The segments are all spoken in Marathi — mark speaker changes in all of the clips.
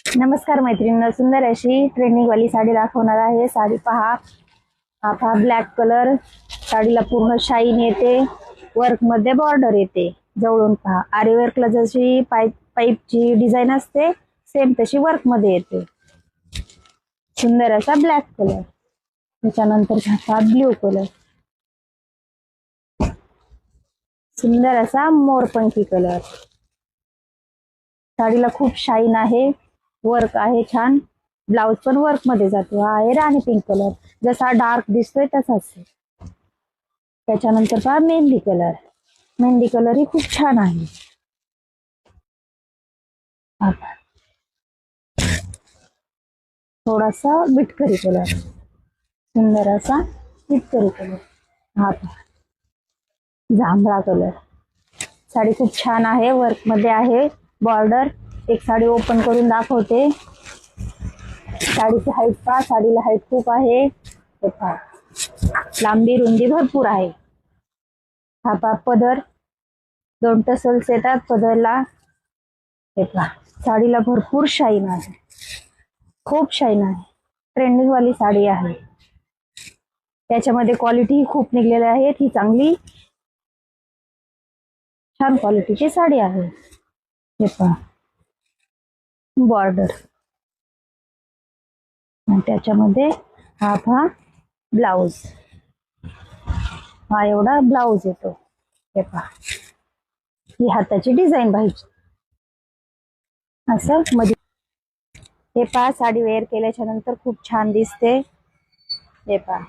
Speaker 1: नमस्कार मैत्रिणींनो, सुंदर अशी ट्रेंडिंग वाली साडी दाखवणार आहे। साडी पहा, हा पहा ब्लॅक कलर। साडीला पूर्ण शाईन येते, वर्क मध्ये बॉर्डर येते। जवळून पहा, आरी वर्कला जशी पाईपची डिझाईन असते सेम तशी वर्क मध्ये येते। सुंदर असा ब्लॅक कलर, त्याच्यानंतर हा ब्ल्यू कलर, सुंदर असा मोरपंखी कलर। साडीला खूप शाईन आहे, वर्क आहे छान। ब्लाउज पण वर्क मध्ये जातो। हा आहे राणी पिंक कलर, जसा डार्क दिसतोय तसाच। त्याच्यानंतर पहा मेहंदी कलर। मेहंदी कलर ही खूप छान आहे। थोडासा बिटकरी कलर, सुंदर असा बिटकरी कलर। हा जांभळा कलर। साडी खूप छान आहे, वर्क मध्ये आहे बॉर्डर। एक साडी ओपन करून दाखवते। साडीची हाईट पहा, साडीला हाईट खूप आहे। लांबी रुंदी भरपूर आहे। हा पहा पदर, 2 टसल्स येतात पदरला। हे पहा, साडीला भरपूर शाईन आहे, खूप शाईन आहे। ट्रेंडिंग वाली साडी आहे, त्याच्यामध्ये क्वालिटी खूप निघलेल्या आहेत। ही चांगली छान क्वालिटीची साडी आहे। हे पहा बॉर्डर, त्याच्यामध्ये हा पहा ब्लाउज, हा एवढा ब्लाउज येतो। हे पहा, ही हाताची डिझाईन पाहिजे असं मध्ये। हे पहा, साडी वेअर केल्याच्या नंतर खूप छान दिसते। हे पहा,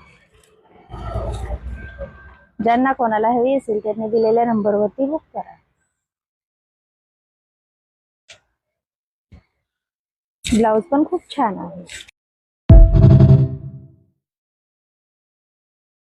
Speaker 1: ज्यांना कोणाला हवी असेल त्यांनी दिलेल्या नंबरवरती बुक करा। ब्लाउज पण खूप छान आहे।